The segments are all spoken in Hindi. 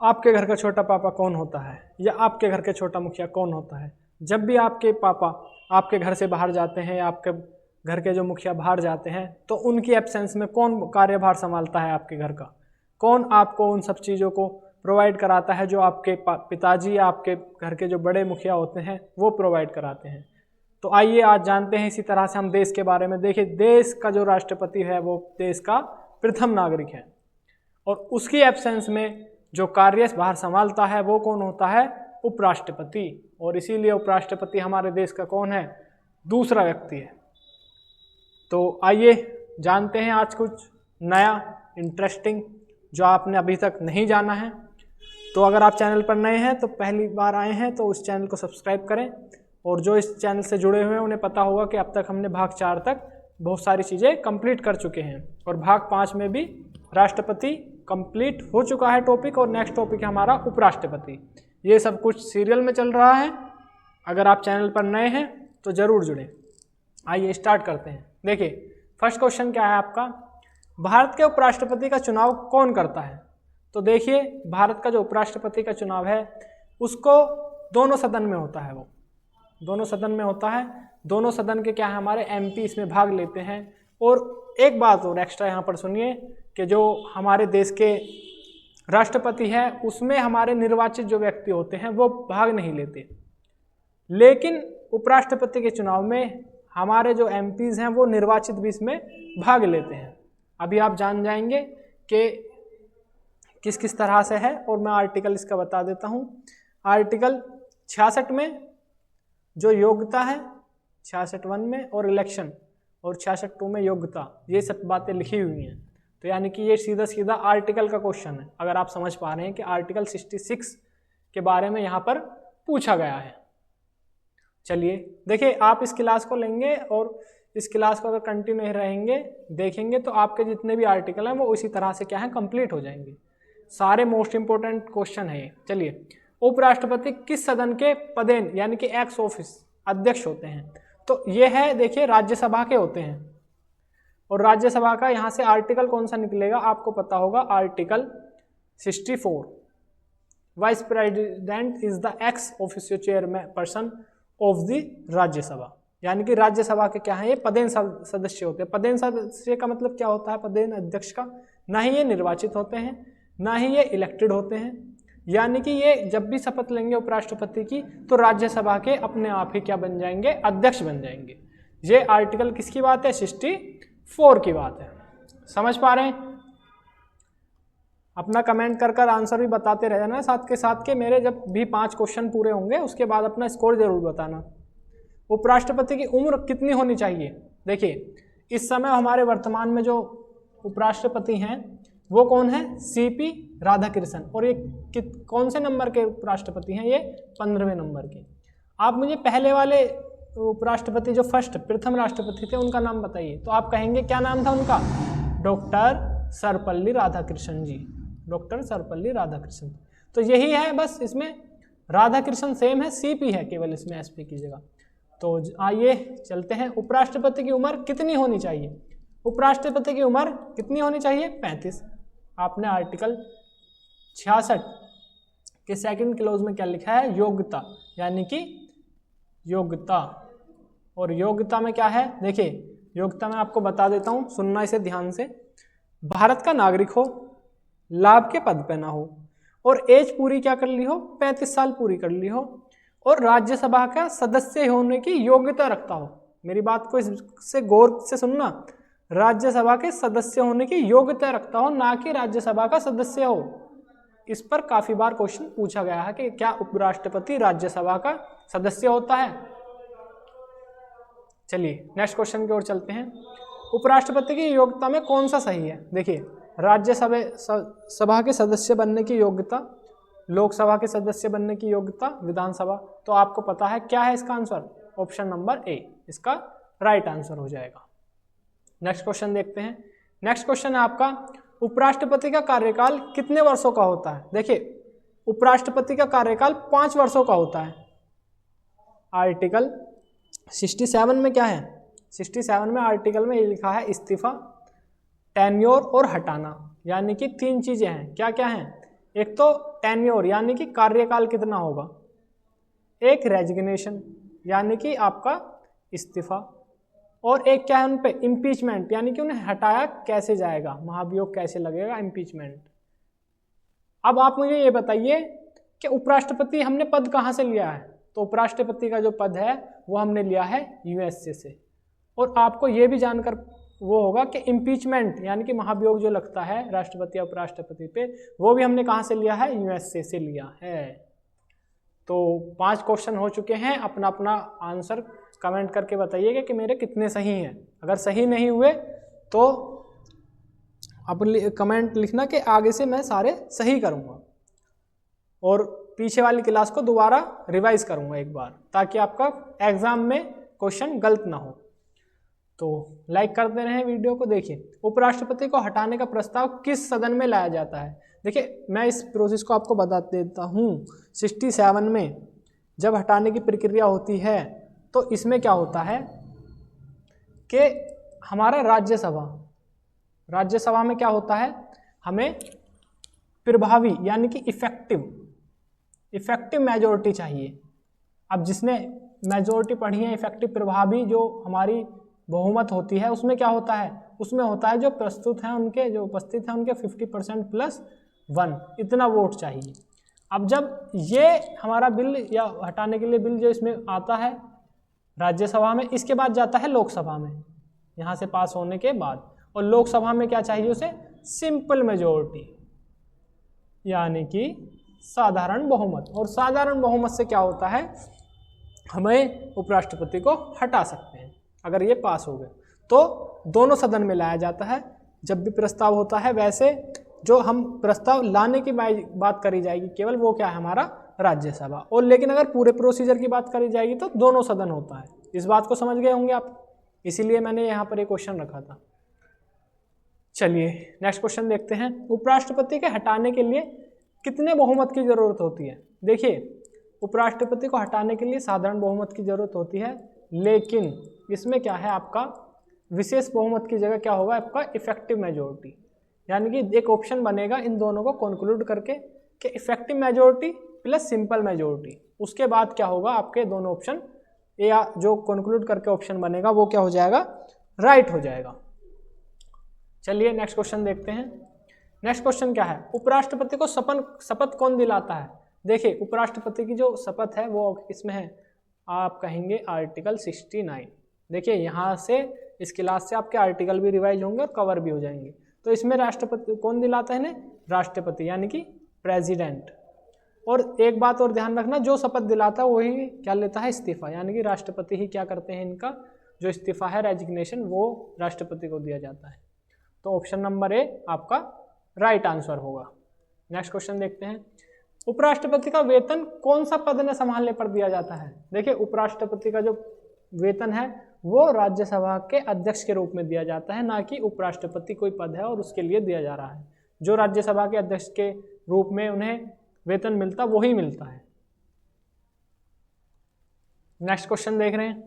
आपके घर का छोटा पापा कौन होता है या आपके घर के छोटा मुखिया कौन होता है? जब भी आपके पापा आपके घर से बाहर जाते हैं या आपके घर के जो मुखिया बाहर जाते हैं तो उनकी एब्सेंस में कौन कार्यभार संभालता है आपके घर का? कौन आपको उन सब चीज़ों को प्रोवाइड कराता है जो आपके पिताजी या आपके घर के जो बड़े मुखिया होते हैं वो प्रोवाइड कराते हैं? तो आइए आज जानते हैं इसी तरह से हम देश के बारे में। देखिए, देश का जो राष्ट्रपति है वो देश का प्रथम नागरिक है और उसकी एब्सेंस में जो कार्य बाहर संभालता है वो कौन होता है? उपराष्ट्रपति। और इसीलिए उपराष्ट्रपति हमारे देश का कौन है? दूसरा व्यक्ति है। तो आइए जानते हैं आज कुछ नया इंटरेस्टिंग जो आपने अभी तक नहीं जाना है। तो अगर आप चैनल पर नए हैं तो पहली बार आए हैं तो उस चैनल को सब्सक्राइब करें, और जो इस चैनल से जुड़े हुए हैं उन्हें पता होगा कि अब तक हमने भाग 4 तक बहुत सारी चीज़ें कंप्लीट कर चुके हैं और भाग 5 में भी राष्ट्रपति कंप्लीट हो चुका है टॉपिक, और नेक्स्ट टॉपिक है हमारा उपराष्ट्रपति। ये सब कुछ सीरियल में चल रहा है। अगर आप चैनल पर नए हैं तो ज़रूर जुड़ें। आइए स्टार्ट करते हैं। देखिए, फर्स्ट क्वेश्चन क्या है आपका? भारत के उपराष्ट्रपति का चुनाव कौन करता है? तो देखिए, भारत का जो उपराष्ट्रपति का चुनाव है उसको दोनों सदन में होता है। वो दोनों सदन में होता है। दोनों सदन के क्या है, हमारे एमपी इसमें भाग लेते हैं। और एक बात और एक्स्ट्रा यहाँ पर सुनिए कि जो हमारे देश के राष्ट्रपति हैं उसमें हमारे निर्वाचित जो व्यक्ति होते हैं वो भाग नहीं लेते, लेकिन उपराष्ट्रपति के चुनाव में हमारे जो एमपीज़ हैं वो निर्वाचित भी इसमें भाग लेते हैं। अभी आप जान जाएंगे कि किस किस तरह से है, और मैं आर्टिकल इसका बता देता हूँ। आर्टिकल 66 में जो योग्यता है 66(1) में, और इलेक्शन, और 66(2) में योग्यता, ये सब बातें लिखी हुई हैं। तो यानी कि ये सीधा सीधा आर्टिकल का क्वेश्चन है। अगर आप समझ पा रहे हैं कि आर्टिकल 66 के बारे में यहाँ पर पूछा गया है। चलिए देखिए, आप इस क्लास को लेंगे और इस क्लास को अगर कंटिन्यू रहेंगे देखेंगे तो आपके जितने भी आर्टिकल हैं वो इसी तरह से क्या है, कंप्लीट हो जाएंगे। सारे मोस्ट इंपोर्टेंट क्वेश्चन है ये। चलिए, उपराष्ट्रपति किस सदन के पदेन यानी कि एक्स ऑफिस अध्यक्ष होते हैं? तो ये है, देखिए, राज्यसभा के होते हैं। और राज्यसभा का यहाँ से आर्टिकल कौन सा निकलेगा आपको पता होगा, article 64। Vice president is the ex officio chairman person of the Rajya Sabha. यानी कि राज्यसभा के क्या है, ये पदेन सदस्य होते हैं। पदेन सदस्य का मतलब क्या होता है? पदेन अध्यक्ष का। ना ही ये निर्वाचित होते हैं, ना ही ये इलेक्टेड होते हैं। यानी कि ये जब भी शपथ लेंगे उपराष्ट्रपति की तो राज्यसभा के अपने आप ही क्या बन जाएंगे? अध्यक्ष बन जाएंगे। ये आर्टिकल किसकी बात है? 64 की बात है। समझ पा रहे हैं? अपना कमेंट कर आंसर भी बताते रहना साथ के साथ के। मेरे जब भी 5 क्वेश्चन पूरे होंगे उसके बाद अपना स्कोर जरूर बताना। उपराष्ट्रपति की उम्र कितनी होनी चाहिए? देखिए, इस समय हमारे वर्तमान में जो उपराष्ट्रपति हैं वो कौन है? सीपी राधाकृष्णन। और ये कौन से नंबर के उपराष्ट्रपति हैं? ये 15वें नंबर के। आप मुझे पहले वाले उपराष्ट्रपति जो प्रथम राष्ट्रपति थे उनका नाम बताइए। तो आप कहेंगे क्या नाम था उनका? डॉक्टर सर्वपल्ली राधाकृष्णन जी। डॉक्टर सर्वपल्ली राधाकृष्णन। तो यही है, बस इसमें राधाकृष्णन सेम है, सीपी है, केवल इसमें एसपी की जगह। तो आइए चलते हैं। उपराष्ट्रपति की उम्र कितनी होनी चाहिए? उपराष्ट्रपति की उम्र कितनी होनी चाहिए? 35। आपने आर्टिकल 66 के सेकंड क्लोज में क्या लिखा है? योग्यता, यानी कि योग्यता। और योग्यता में क्या है? देखिए, योग्यता में आपको बता देता हूँ, सुनना इसे ध्यान से। भारत का नागरिक हो, लाभ के पद पे ना हो, और एज पूरी क्या कर ली हो? 35 साल पूरी कर ली हो, और राज्यसभा का सदस्य होने की योग्यता रखता हो। मेरी बात को इससे गौर से सुनना। राज्यसभा के सदस्य होने की योग्यता रखता हो, ना कि राज्यसभा का सदस्य हो। इस पर काफी बार क्वेश्चन पूछा गया है कि क्या उपराष्ट्रपति राज्यसभा का सदस्य होता है? चलिए नेक्स्ट क्वेश्चन की ओर चलते हैं। उपराष्ट्रपति की योग्यता में कौन सा सही है? देखिए, राज्यसभा के सदस्य बनने की योग्यता, लोकसभा के सदस्य बनने की योग्यता, विधानसभा। तो आपको पता है क्या है इसका आंसर? ऑप्शन नंबर ए इसका राइट आंसर हो जाएगा। नेक्स्ट क्वेश्चन देखते हैं। नेक्स्ट क्वेश्चन है आपका, उपराष्ट्रपति का कार्यकाल कितने वर्षों का होता है? देखिए, उपराष्ट्रपति का कार्यकाल 5 वर्षों का होता है। आर्टिकल 67 में क्या है? 67 में आर्टिकल में ये लिखा है इस्तीफा, टेन्योर और हटाना। यानी कि 3 चीजें हैं। क्या क्या हैं? एक तो टेन्योर यानी कि कार्यकाल कितना होगा, एक रेजिग्नेशन यानी कि आपका इस्तीफा, और एक क्या है उन पे इम्पीचमेंट यानी कि उन्हें हटाया कैसे जाएगा, महाभियोग कैसे लगेगा, इम्पीचमेंट। अब आप मुझे ये बताइए कि उपराष्ट्रपति हमने पद कहाँ से लिया है, तो उपराष्ट्रपति का जो पद है वो हमने लिया है यूएसए से। और आपको ये भी जानकर वो होगा कि इम्पीचमेंट यानी कि महाभियोग जो लगता है राष्ट्रपति या उपराष्ट्रपति पे, वो भी हमने कहाँ से लिया है, यूएसए से लिया है। तो 5 क्वेश्चन हो चुके हैं। अपना अपना आंसर कमेंट करके बताइएगा कि मेरे कितने सही हैं। अगर सही नहीं हुए तो अब कमेंट लिखना कि आगे से मैं सारे सही करूँगा और पीछे वाली क्लास को दोबारा रिवाइज करूँगा एक बार, ताकि आपका एग्ज़ाम में क्वेश्चन गलत ना हो। तो लाइक करते रहें वीडियो को। देखिए, उपराष्ट्रपति को हटाने का प्रस्ताव किस सदन में लाया जाता है। देखिए, मैं इस प्रोसेस को आपको बता देता हूँ। 67 में जब हटाने की प्रक्रिया होती है तो इसमें क्या होता है कि हमारा राज्यसभा में क्या होता है, हमें प्रभावी यानी कि इफेक्टिव मेजॉरिटी चाहिए। अब जिसने मेजॉरिटी पढ़ी है, इफेक्टिव प्रभावी जो हमारी बहुमत होती है, उसमें क्या होता है, उसमें होता है जो प्रस्तुत हैं उनके, जो उपस्थित हैं उनके 50% + 1 इतना वोट चाहिए। अब जब ये हमारा बिल या हटाने के लिए बिल जो इसमें आता है राज्यसभा में, इसके बाद जाता है लोकसभा में, यहाँ से पास होने के बाद, और लोकसभा में क्या चाहिए उसे, सिंपल मेजॉरिटी यानी कि साधारण बहुमत। और साधारण बहुमत से क्या होता है, हमें उपराष्ट्रपति को हटा सकते हैं अगर ये पास हो गए। तो दोनों सदन में लाया जाता है जब भी प्रस्ताव होता है। वैसे जो हम प्रस्ताव लाने की बात करी जाएगी केवल, वो क्या है, हमारा राज्यसभा। और लेकिन अगर पूरे प्रोसीजर की बात करी जाएगी तो दोनों सदन होता है। इस बात को समझ गए होंगे आप, इसीलिए मैंने यहाँ पर एक क्वेश्चन रखा था। चलिए नेक्स्ट क्वेश्चन देखते हैं। उपराष्ट्रपति के हटाने के लिए कितने बहुमत की जरूरत होती है। देखिए, उपराष्ट्रपति को हटाने के लिए साधारण बहुमत की जरूरत होती है, लेकिन इसमें क्या है, आपका विशेष बहुमत की जगह क्या होगा, आपका इफेक्टिव मेजॉरिटी। यानी कि एक ऑप्शन बनेगा इन दोनों को कंक्लूड करके कि इफेक्टिव मेजॉरिटी + सिंपल मेजॉरिटी। उसके बाद क्या होगा, आपके दोनों ऑप्शन या जो कंक्लूड करके ऑप्शन बनेगा वो क्या हो जाएगा, राइट हो जाएगा। चलिए नेक्स्ट क्वेश्चन देखते हैं। नेक्स्ट क्वेश्चन क्या है, उपराष्ट्रपति को शपथ कौन दिलाता है। देखिए, उपराष्ट्रपति की जो शपथ है वो इसमें है, आप कहेंगे आर्टिकल 69। देखिए, यहाँ से इस क्लास से आपके आर्टिकल भी रिवाइज होंगे और कवर भी हो जाएंगे। तो इसमें राष्ट्रपति कौन दिलाता है, राष्ट्रपति यानी कि प्रेसिडेंट। और एक बात और ध्यान रखना, जो शपथ दिलाता है वही क्या लेता है, इस्तीफा। यानी कि राष्ट्रपति ही क्या करते हैं, इनका जो इस्तीफा है, रेजिग्नेशन, वो राष्ट्रपति को दिया जाता है। तो ऑप्शन नंबर ए आपका राइट आंसर होगा। नेक्स्ट क्वेश्चन देखते हैं। उपराष्ट्रपति का वेतन कौन सा पद न संभालने पर दिया जाता है। देखिए, उपराष्ट्रपति का जो वेतन है वो राज्यसभा के अध्यक्ष के रूप में दिया जाता है, ना कि उपराष्ट्रपति कोई पद है और उसके लिए दिया जा रहा है। जो राज्यसभा के अध्यक्ष के रूप में उन्हें वेतन मिलता वही मिलता है। नेक्स्ट क्वेश्चन देख रहे हैं,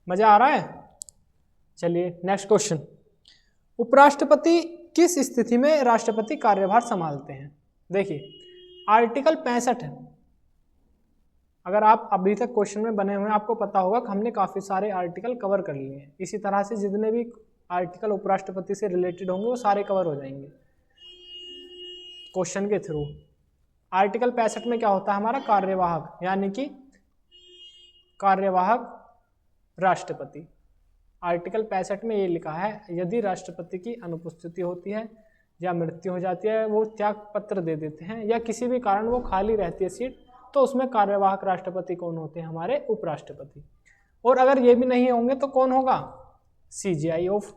मजा आ रहा है। चलिए नेक्स्ट क्वेश्चन, उपराष्ट्रपति किस स्थिति में राष्ट्रपति कार्यभार संभालते हैं। देखिए, आर्टिकल 65 है। अगर आप अभी तक क्वेश्चन में बने हुए हैं, आपको पता होगा कि हमने काफ़ी सारे आर्टिकल कवर कर लिए हैं। इसी तरह से जितने भी आर्टिकल उपराष्ट्रपति से रिलेटेड होंगे वो सारे कवर हो जाएंगे क्वेश्चन के थ्रू। आर्टिकल 65 में क्या होता है, हमारा कार्यवाहक यानी कि कार्यवाहक राष्ट्रपति। आर्टिकल 65 में ये लिखा है, यदि राष्ट्रपति की अनुपस्थिति होती है या मृत्यु हो जाती है, वो त्याग पत्र दे देते हैं या किसी भी कारण वो खाली रहती है सीट, तो उसमें कार्यवाहक राष्ट्रपति कौन होते हैं, हमारे उपराष्ट्रपति। और अगर ये भी नहीं होंगे तो कौन होगा, CJI of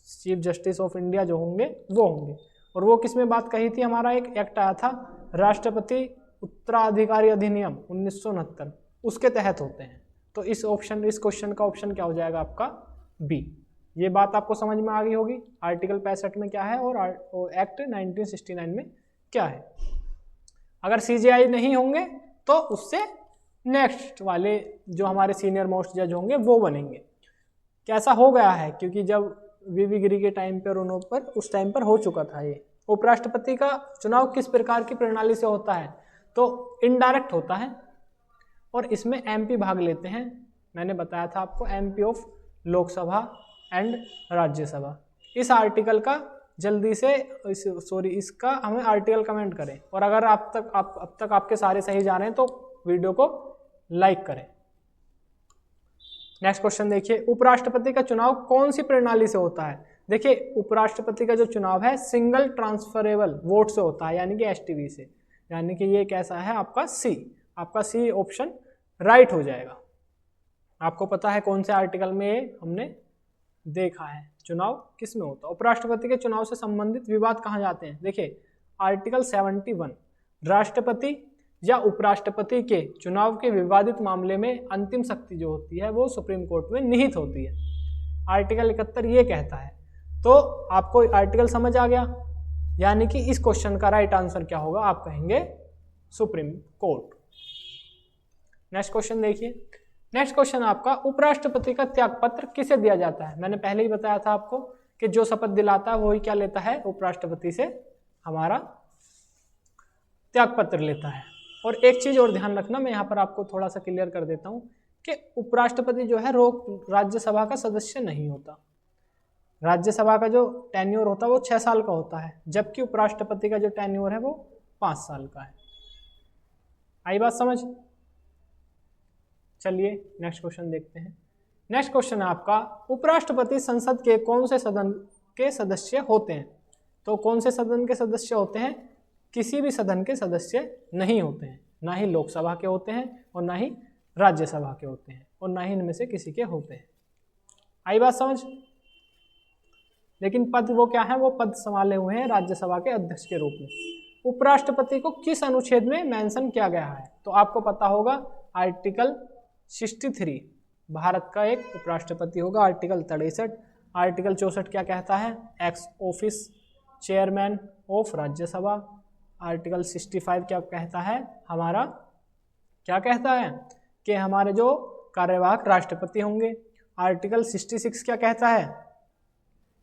chief justice of India जो होंगे वो होंगे। और वो किस में बात कही थी, हमारा एक एक्ट आया था राष्ट्रपति उत्तराधिकारी अधिनियम 1969, उसके तहत होते हैं। तो इस क्वेश्चन का ऑप्शन क्या हो जाएगा, आपका बी। ये बात आपको समझ में आ गई होगी, आर्टिकल 65 में क्या है और एक्ट 1969 में क्या है। अगर CJI नहीं होंगे तो उससे नेक्स्ट वाले जो हमारे सीनियर मोस्ट जज होंगे वो बनेंगे। कैसा हो गया है, क्योंकि जब VV गिरी के टाइम पर उन पर उस टाइम पर हो चुका था ये, उपराष्ट्रपति का चुनाव किस प्रकार की प्रणाली से होता है? तो इनडायरेक्ट होता है और इसमें एमपी भाग लेते हैं। मैंने बताया था आपको MP of Lok Sabha and Rajya Sabha. इस आर्टिकल का जल्दी से इसका हमें आर्टिकल कमेंट करें, और अगर अब तक आपके सारे सही जा रहे हैं तो वीडियो को लाइक करें। नेक्स्ट क्वेश्चन देखिए, उपराष्ट्रपति का चुनाव कौन सी प्रणाली से होता है? देखिए उपराष्ट्रपति का जो चुनाव है सिंगल ट्रांसफरेबल वोट से होता है, यानी कि एसटीवी से, यानी कि ये कैसा है आपका सी, आपका सी ऑप्शन राइट हो जाएगा। आपको पता है कौन से आर्टिकल में हमने देखा है चुनाव किस में होता है। उपराष्ट्रपति के चुनाव से संबंधित विवाद कहाँ जाते हैं? देखिए आर्टिकल 71, राष्ट्रपति या उपराष्ट्रपति के चुनाव के विवादित मामले में अंतिम शक्ति जो होती है वो सुप्रीम कोर्ट में निहित होती है। आर्टिकल 71 ये कहता है। तो आपको आर्टिकल समझ आ गया, यानी कि इस क्वेश्चन का राइट आंसर क्या होगा? आप कहेंगे सुप्रीम कोर्ट। नेक्स्ट क्वेश्चन देखिए, नेक्स्ट क्वेश्चन आपका, उपराष्ट्रपति का त्याग पत्र किसे दिया जाता है? मैंने पहले ही बताया था आपको कि जो शपथ दिलाता है वही क्या लेता है? उपराष्ट्रपति से हमारा त्याग पत्र लेता है। और एक चीज और ध्यान रखना, मैं यहाँ पर आपको थोड़ा सा क्लियर कर देता हूँ कि उपराष्ट्रपति जो है राज्यसभा का सदस्य नहीं होता। राज्यसभा का जो टेन्योर होता है वो 6 साल का होता है, जबकि उपराष्ट्रपति का जो टेन्योर है वो 5 साल का है। आई बात समझ? चलिए नेक्स्ट क्वेश्चन देखते हैं। नेक्स्ट क्वेश्चन है आपका, उपराष्ट्रपति संसद के कौन से सदन के सदस्य होते हैं? तो कौन से सदन के सदस्य होते हैं? किसी भी सदन के सदस्य नहीं होते हैं, ना ही लोकसभा के होते हैं और ना ही राज्यसभा के होते हैं और ना ही इनमें से किसी के होते हैं। आई बात समझ? लेकिन पद वो क्या है? वो पद संभाले हुए हैं राज्यसभा के अध्यक्ष के रूप में। उपराष्ट्रपति को किस अनुच्छेद में मेंशन किया गया है? तो आपको पता होगा आर्टिकल 63 भारत का एक उपराष्ट्रपति होगा। आर्टिकल 63, आर्टिकल 64 क्या कहता है? X office chairman of Rajya Sabha. Article 65 क्या कहता है? हमारा क्या कहता है कि हमारे जो कार्यवाहक राष्ट्रपति होंगे। आर्टिकल 66 क्या कहता है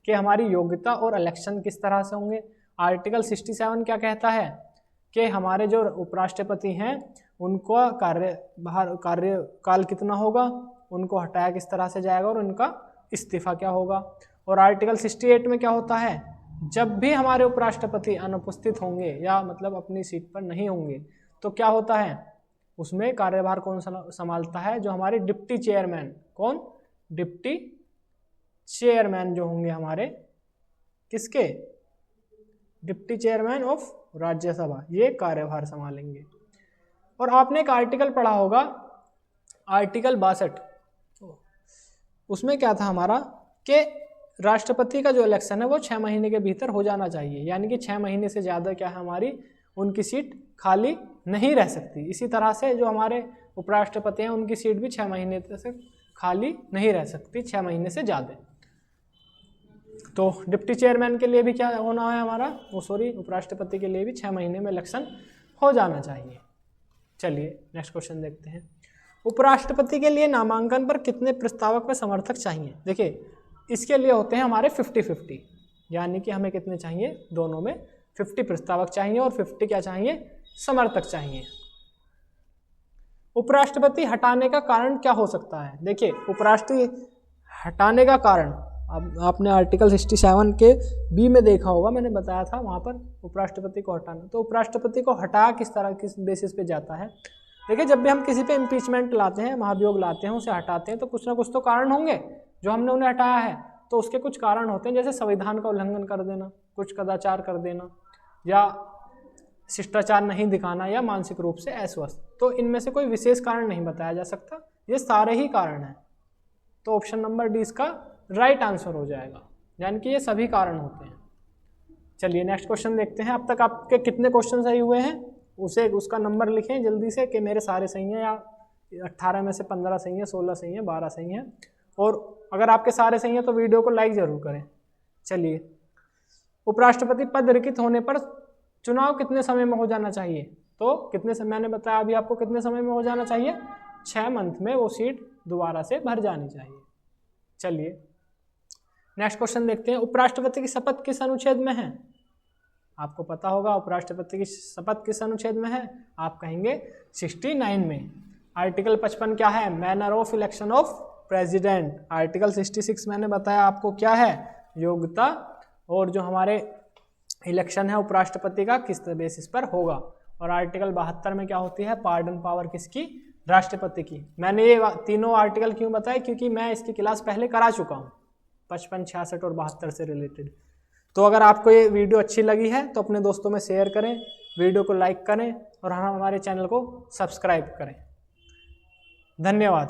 कि हमारी योग्यता और इलेक्शन किस तरह से होंगे। आर्टिकल 67 क्या कहता है कि हमारे जो उपराष्ट्रपति हैं उनका कार्यकाल कितना होगा, उनको हटाया किस तरह से जाएगा और उनका इस्तीफा क्या होगा। और आर्टिकल 68 में क्या होता है? जब भी हमारे उपराष्ट्रपति अनुपस्थित होंगे या मतलब अपनी सीट पर नहीं होंगे तो क्या होता है? उसमें कार्यभार कौन संभालता है? जो हमारे डिप्टी चेयरमैन। कौन? डिप्टी चेयरमैन जो होंगे हमारे किसके? डिप्टी चेयरमैन ऑफ राज्यसभा, ये कार्यभार संभालेंगे। और आपने एक आर्टिकल पढ़ा होगा आर्टिकल 62, उसमें क्या था हमारा कि राष्ट्रपति का जो इलेक्शन है वो 6 महीने के भीतर हो जाना चाहिए, यानी कि 6 महीने से ज़्यादा क्या है हमारी उनकी सीट खाली नहीं रह सकती। इसी तरह से जो हमारे उपराष्ट्रपति हैं उनकी सीट भी 6 महीने से खाली नहीं रह सकती, 6 महीने से ज़्यादा। तो डिप्टी चेयरमैन के लिए भी क्या होना है हमारा? उपराष्ट्रपति के लिए भी 6 महीने में इलेक्शन हो जाना चाहिए। चलिए नेक्स्ट क्वेश्चन देखते हैं। उपराष्ट्रपति के लिए नामांकन पर कितने प्रस्तावक व समर्थक चाहिए? देखिए इसके लिए होते हैं हमारे 50-50, यानी कि हमें कितने चाहिए? दोनों में 50 प्रस्तावक चाहिए और 50 क्या चाहिए? समर्थक चाहिए। उपराष्ट्रपति हटाने का कारण क्या हो सकता है? देखिए उपराष्ट्रपति हटाने का कारण, अब आपने आर्टिकल 67 के बी में देखा होगा, मैंने बताया था वहाँ पर उपराष्ट्रपति को हटाना। तो उपराष्ट्रपति को हटाया किस तरह किस बेसिस पे जाता है? देखिए जब भी हम किसी पे इम्पीचमेंट लाते हैं, महाभियोग लाते हैं, उसे हटाते हैं तो कुछ ना कुछ तो कारण होंगे। जो हमने उन्हें हटाया है तो उसके कुछ कारण होते हैं, जैसे संविधान का उल्लंघन कर देना, कुछ कदाचार कर देना, या शिष्टाचार नहीं दिखाना, या मानसिक रूप से अस्वस्थ। तो इनमें से कोई विशेष कारण नहीं बताया जा सकता, ये सारे ही कारण हैं। तो ऑप्शन नंबर डी इसका राइट आंसर हो जाएगा, यानी कि ये सभी कारण होते हैं। चलिए नेक्स्ट क्वेश्चन देखते हैं। अब तक आपके कितने क्वेश्चन सही हुए हैं उसका नंबर लिखें जल्दी से कि मेरे सारे सही हैं, या 18 में से 15 सही हैं, 16 सही हैं, 12 सही हैं। और अगर आपके सारे सही हैं तो वीडियो को लाइक जरूर करें। चलिए, उपराष्ट्रपति पद रिक्त होने पर चुनाव कितने समय में हो जाना चाहिए? तो कितने समय, मैंने बताया अभी आपको कितने समय में हो जाना चाहिए? 6 मंथ में वो सीट दोबारा से भर जानी चाहिए। चलिए नेक्स्ट क्वेश्चन देखते हैं। उपराष्ट्रपति की शपथ किस अनुच्छेद में है? आपको पता होगा उपराष्ट्रपति की शपथ किस अनुच्छेद में है, आप कहेंगे 69 में। आर्टिकल 55 क्या है, manner of election of president. Article 66 मैंने बताया आपको क्या है, योग्यता और जो हमारे इलेक्शन है उपराष्ट्रपति का किस बेसिस पर होगा। और आर्टिकल 72 में क्या होती है, पार्डन पावर किसकी, राष्ट्रपति की। मैंने ये तीनों आर्टिकल क्यों बताए, क्योंकि मैं इसकी क्लास पहले करा चुका हूँ 55, 66 और 72 से रिलेटेड। तो अगर आपको ये वीडियो अच्छी लगी है तो अपने दोस्तों में शेयर करें, वीडियो को लाइक करें और हमारे चैनल को सब्सक्राइब करें। धन्यवाद।